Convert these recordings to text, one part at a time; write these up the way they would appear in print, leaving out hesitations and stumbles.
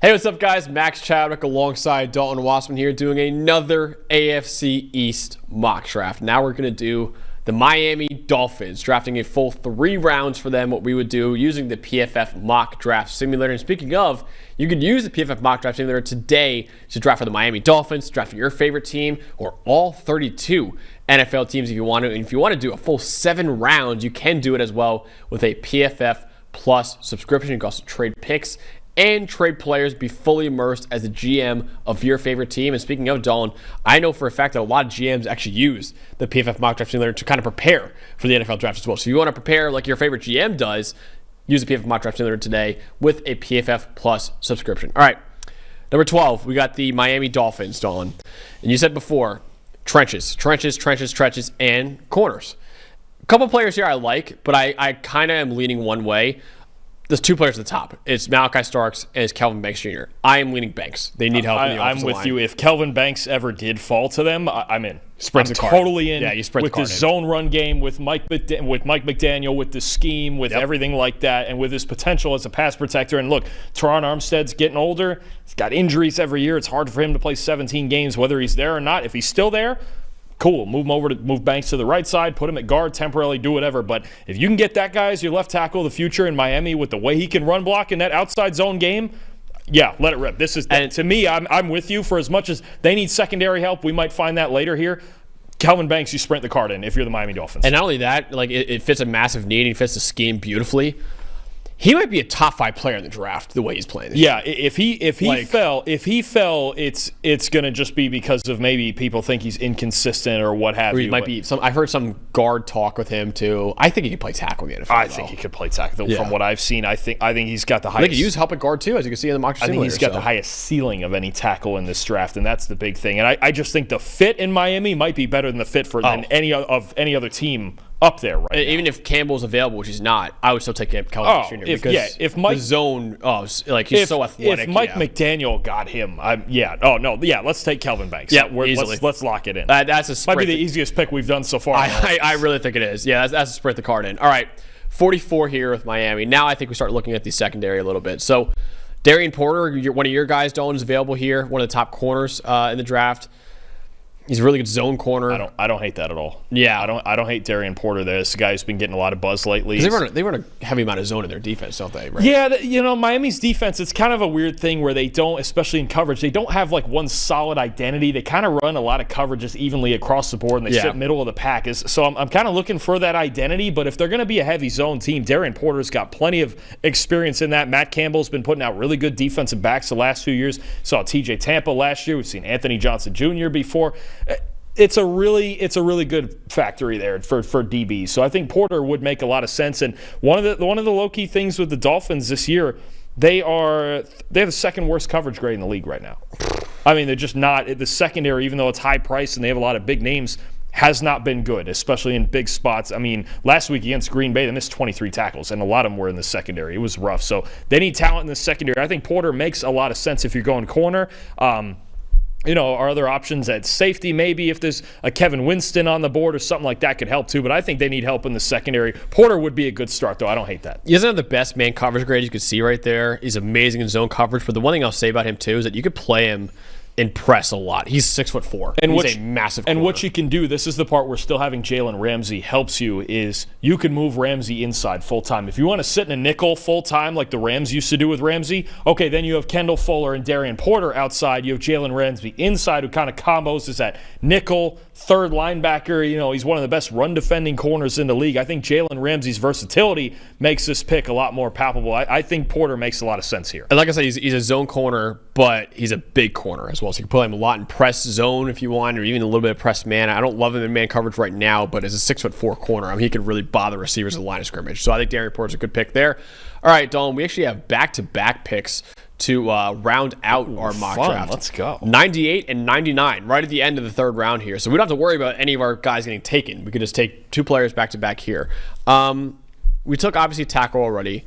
Hey, what's up, guys? Max Chadwick alongside Dalton Wasserman here doing another AFC East mock draft. Now we're going to do the Miami Dolphins, drafting a full 3 rounds for them, what we would do using the PFF Mock Draft Simulator. And speaking of, you can use the PFF Mock Draft Simulator today to draft for the Miami Dolphins, draft for your favorite team, or all 32 NFL teams if you want to. And if you want to do a full 7 rounds, you can do it as well with a PFF Plus subscription. You can also trade picks and trade players, be fully immersed as the GM of your favorite team. And speaking of, Dalton, I know for a fact that a lot of GMs actually use the PFF Mock Draft Simulator to kind of prepare for the NFL Draft as well. So if you want to prepare like your favorite GM does, use the PFF Mock Draft Simulator today with a PFF Plus subscription. All right, number 12, we got the Miami Dolphins, Dalton. And you said before, trenches, and corners. A couple players here I like, but I kind of am leaning one way. There's 2 players at the top. It's Malachi Starks and it's Kelvin Banks Jr. I am leaning Banks. They need help in the offensive line. I'm with you. If Kelvin Banks ever did fall to them, I'm in. I'm totally in. Yeah, you spread with the the zone run game, with Mike McDaniel, with the scheme, with everything like that, and with his potential as a pass protector. And look, Teron Armstead's getting older. He's got injuries every year. It's hard for him to play 17 games, whether he's there or not. If he's still there, cool, move Banks to the right side, put him at guard, temporarily do whatever. But if you can get that guy as your left tackle of the future in Miami with the way he can run block in that outside zone game, yeah, let it rip. To me, I'm with you. For as much as they need secondary help, we might find that later here. Kelvin Banks, you sprint the card in if you're the Miami Dolphins. And not only that, like it fits a massive need. He fits the scheme beautifully. He might be a top 5 player in the draft the way he's playing. Yeah, if he fell, it's gonna just be because of maybe people think he's inconsistent or what have you. Might be some. I've heard some guard talk with him too. I think he could play tackle in the NFL. I think he could play tackle from what I've seen. I think he's got the highest. I think he used help at guard too, as you can see in the mock simulator. I think he's got the highest ceiling of any tackle in this draft, and that's the big thing. And I just think the fit in Miami might be better than the fit than any other team up there right Even now. If Campbell's available, which he's not, I would still take Kelvin Jr. If Mike, the zone, he's so athletic. If Mike McDaniel got him, let's take Kelvin Banks. Yeah, let's lock it in. That's a sprint. Might be the easiest pick we've done so far. I really think it is. Yeah, that's a sprint the card in. All right, 44 here with Miami. Now I think we start looking at the secondary a little bit. So Darian Porter, one of your guys, Dalton, is available here, one of the top corners in the draft. He's a really good zone corner. I don't hate that at all. Yeah, I don't hate Darian Porter. This guy who's been getting a lot of buzz lately. They run a heavy amount of zone in their defense, don't they? Right? Yeah, Miami's defense. It's kind of a weird thing where they don't, especially in coverage, they don't have like one solid identity. They kind of run a lot of coverages evenly across the board, and they sit middle of the pack. So I'm kind of looking for that identity. But if they're going to be a heavy zone team, Darian Porter's got plenty of experience in that. Matt Campbell's been putting out really good defensive backs the last few years. Saw TJ Tampa last year. We've seen Anthony Johnson Jr. before. It's a really good factory there for DBs. So I think Porter would make a lot of sense. And one of the low key things with the Dolphins this year, they have the second worst coverage grade in the league right now. I mean, they're just not the secondary, even though it's high priced and they have a lot of big names, has not been good, especially in big spots. I mean, last week against Green Bay, they missed 23 tackles, and a lot of them were in the secondary. It was rough. So they need talent in the secondary. I think Porter makes a lot of sense if you're going corner. Our other options at safety, maybe if there's a Kevin Winston on the board or something like that could help too, but I think they need help in the secondary. Porter would be a good start, though. I don't hate that. He doesn't have the best man coverage grade you can see right there. He's amazing in zone coverage, but the one thing I'll say about him too is that you could play him and press a lot. He's 6'4", and he's a massive corner. And what you can do, this is the part where still having Jalen Ramsey helps you, is you can move Ramsey inside full-time. If you want to sit in a nickel full-time like the Rams used to do with Ramsey, okay, then you have Kendall Fuller and Darian Porter outside. You have Jalen Ramsey inside, who kind of combos as that nickel, third linebacker. He's one of the best run-defending corners in the league. I think Jalen Ramsey's versatility makes this pick a lot more palpable. I think Porter makes a lot of sense here. And like I said, he's a zone corner, but he's a big corner as well. So you can play him a lot in press zone if you want, or even a little bit of press man. I don't love him in man coverage right now, but as a 6'4" corner, I mean, he could really bother receivers at the line of scrimmage. So I think Darian Porter's a good pick there. All right, Dalton, we actually have back-to-back picks to round out our mock draft. Let's go. 98 and 99, right at the end of the third round here. So we don't have to worry about any of our guys getting taken. We could just take 2 players back-to-back here. We took, obviously, tackle already.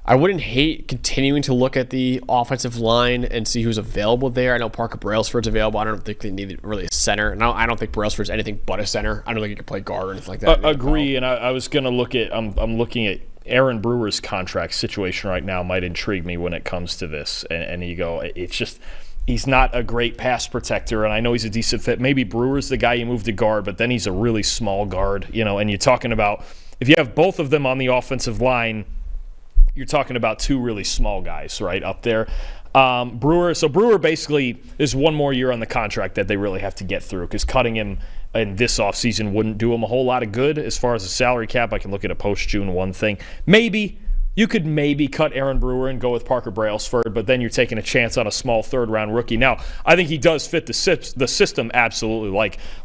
I wouldn't hate continuing to look at the offensive line and see who's available there. I know Parker Brailsford's available. I don't think they need really a center. And I don't think Brailsford's anything but a center. I don't think he can play guard or anything like that. Agree. And I was going to look at I'm looking at Aaron Brewer's contract situation right now might intrigue me when it comes to this. And you go, it's just he's not a great pass protector, and I know he's a decent fit. Maybe Brewer's the guy you move to guard, but then he's a really small guard, and you're talking about if you have both of them on the offensive line, you're talking about two really small guys, right, up there. Brewer basically is one more year on the contract that they really have to get through because cutting him in this offseason wouldn't do him a whole lot of good as far as the salary cap. I can look at a post-June 1 thing. You could maybe cut Aaron Brewer and go with Parker Brailsford, but then you're taking a chance on a small third-round rookie. Now, I think he does fit the system absolutely.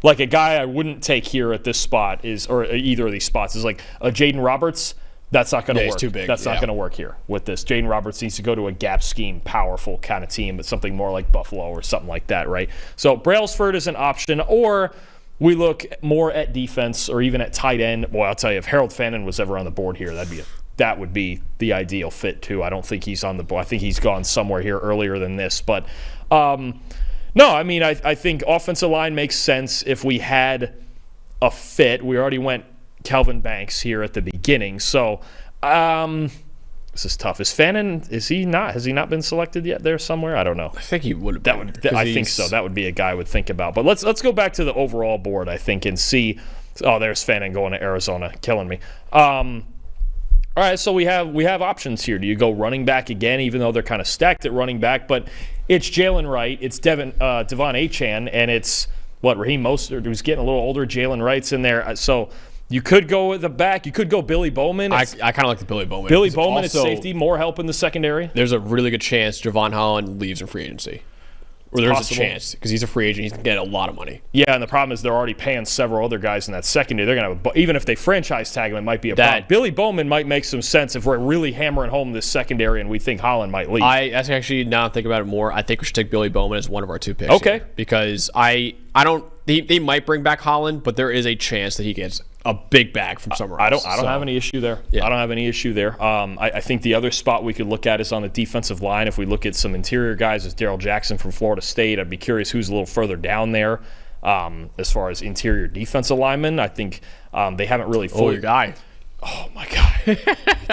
Like a guy I wouldn't take here at this spot or either of these spots is like a Jaden Roberts. That's not going to work. He's too big. That's not going to work here with this. Jaden Roberts needs to go to a gap scheme, powerful kind of team, but something more like Buffalo or something like that, right? So Brailsford is an option, or we look more at defense or even at tight end. Boy, I'll tell you, if Harold Fannin was ever on the board here, that would be the ideal fit too. I don't think he's on the board. I think he's gone somewhere here earlier than this. But no, I mean, I think offensive line makes sense if we had a fit. We already went Kelvin Banks here at the beginning. So this is tough. Is Fannin, has he not been selected yet there somewhere? I don't know. I think he would have been. I think so. That would be a guy I would think about. But let's go back to the overall board, I think, and see. Oh, there's Fannin going to Arizona, killing me. All right, so we have options here. Do you go running back again, even though they're kind of stacked at running back? But it's Jalen Wright, it's Devon Achane, and it's Raheem Mostert, who's getting a little older. Jalen Wright's in there. So you could go with the back. You could go Billy Bowman. I kind of like the Billy Bowman. Billy Bowman is safety, more help in the secondary. There's a really good chance Javon Holland leaves in free agency. Or there's a chance because he's a free agent. He's going to get a lot of money. Yeah, and the problem is they're already paying several other guys in that secondary. They're going to even if they franchise tag him, it might be a problem. Billy Bowman might make some sense if we're really hammering home this secondary and we think Holland might leave. That's actually, now I'm thinking about it more, I think we should take Billy Bowman as one of our two picks. Okay. Here, because they might bring back Holland, but there is a chance that he gets a big bag from somewhere else. I don't have any issue there. Yeah. I don't have any issue there. I think the other spot we could look at is on the defensive line. If we look at some interior guys, as Darrell Jackson from Florida State, I'd be curious who's a little further down there as far as interior defensive linemen. I think they haven't really fully. Your guy. Oh, my God.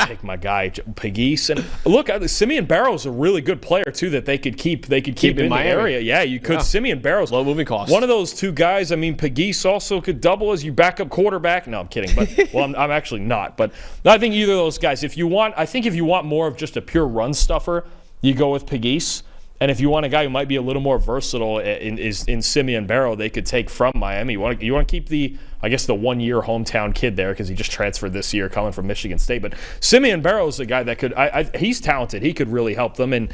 Take my guy, Pegues. And look, Simeon Barrow's a really good player, too, that they could keep in the area. Yeah, you could. Yeah. Simeon Barrow's low moving costs. One of those two guys. I mean, Pegues also could double as your backup quarterback. No, I'm kidding. But I'm actually not. But I think either of those guys, if you want more of just a pure run stuffer, you go with Pegues. And if you want a guy who might be a little more versatile in Simeon Barrow, they could take from Miami. You want to keep the 1-year hometown kid there because he just transferred this year coming from Michigan State. But Simeon Barrow is a guy that could he's talented. He could really help them. And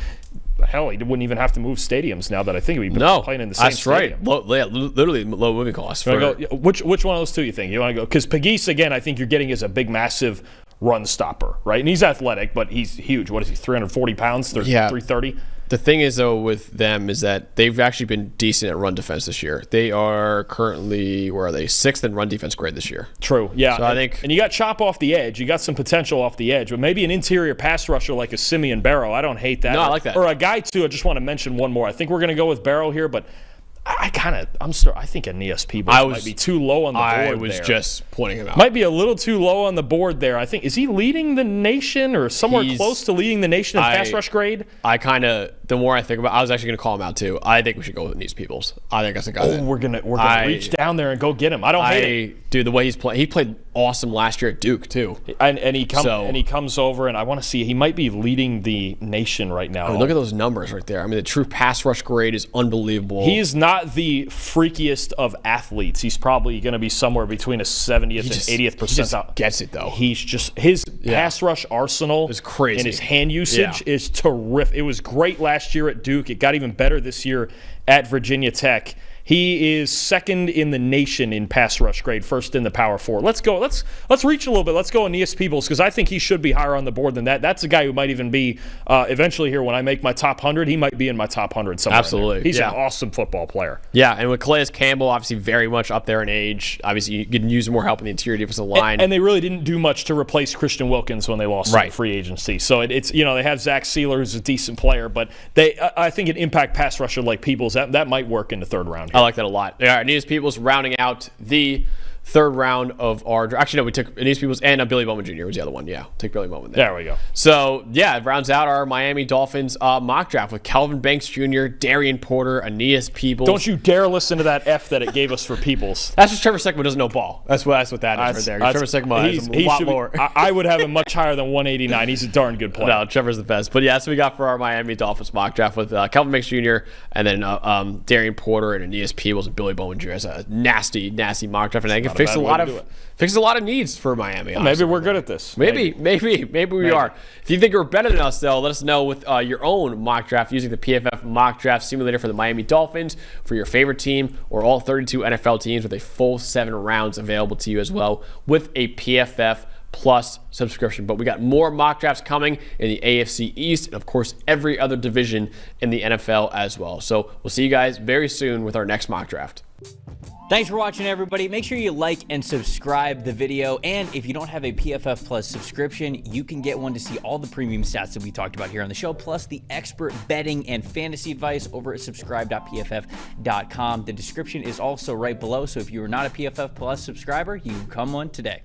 hell, he wouldn't even have to move stadiums now that I think he'd be playing in the same stadium. That's right. Literally low moving costs. Which one of those two you think? You want to go? Because Pegues, again, I think you're getting is a big, massive run stopper, right? And he's athletic, but he's huge. What is he, 340 pounds, 330? The thing is, though, with them is that they've actually been decent at run defense this year. They are currently, where are they? 6th in run defense grade this year. True, yeah. So I think, and you got chop off the edge. You got some potential off the edge, but maybe an interior pass rusher like a Simeon Barrow. I don't hate that. No, I like that. Or a guy, too. I just want to mention one more. I think we're going to go with Barrow here, but I think Aeneas Peebles might be too low on the board there. I was just pointing him out. Might be a little too low on the board there. I think, is he leading the nation or somewhere close to leading the nation in pass rush grade? The more I think about it, I was actually going to call him out too. I think we should go with Aeneas Peebles. I think that's a guy. Oh, we're gonna reach down there and go get him. I don't hate it. Dude, the way he's playing, he played awesome last year at Duke too. And he comes over, and I want to see. He might be leading the nation right now. I mean, look at those numbers right there. I mean, the true pass rush grade is unbelievable. He is not the freakiest of athletes. He's probably going to be somewhere between a 70th and 80th percentile. He just gets it though. He's just his pass rush arsenal is crazy, and his hand usage is terrific. It was great last year at Duke. It got even better this year at Virginia Tech. He is 2nd in the nation in pass rush grade, 1st in the Power 4. Let's go. Let's reach a little bit. Let's go Aeneas Peebles because I think he should be higher on the board than that. That's a guy who might even be eventually here when I make my top 100. He might be in my top 100 somewhere. Absolutely. He's an awesome football player. Yeah, and with Calais Campbell, obviously very much up there in age. Obviously, you can use more help in the interior defensive line. And they really didn't do much to replace Christian Wilkins when they lost in free agency. So it's they have Zach Sealer, who's a decent player, but I think an impact pass rusher like Peebles, that might work in the 3rd round here. I like that a lot. Yeah, Aeneas Peebles rounding out the third round of our draft. Actually, no, we took Aeneas Peoples and Billy Bowman Jr. was the other one. Yeah, take Billy Bowman there. There we go. So, yeah, it rounds out our Miami Dolphins mock draft with Calvin Banks Jr., Darian Porter, Aeneas Peoples. Don't you dare listen to that F that it gave us for Peoples. That's just Trevor Sikkema doesn't know ball. That's what that is right there. Trevor Sikkema is a lot lower. I would have him much higher than 189. He's a darn good player. No, Trevor's the best. But yeah, that's what we got for our Miami Dolphins mock draft with Calvin Banks Jr. and then Darian Porter and Aeneas Peoples and Billy Bowman Jr. It's a nasty mock draft, and I think it fixes a lot of needs for Miami. Well, maybe we're good at this. Maybe we are. If you think you're better than us, though, let us know with your own mock draft using the PFF Mock Draft Simulator for the Miami Dolphins for your favorite team or all 32 NFL teams with a full 7 rounds available to you as well with a PFF Plus subscription. But we got more mock drafts coming in the AFC East and, of course, every other division in the NFL as well. So we'll see you guys very soon with our next mock draft. Thanks for watching, everybody. Make sure you like and subscribe the video. And if you don't have a PFF Plus subscription, you can get one to see all the premium stats that we talked about here on the show, plus the expert betting and fantasy advice over at subscribe.pff.com. The description is also right below, so if you are not a PFF Plus subscriber, you can become one today.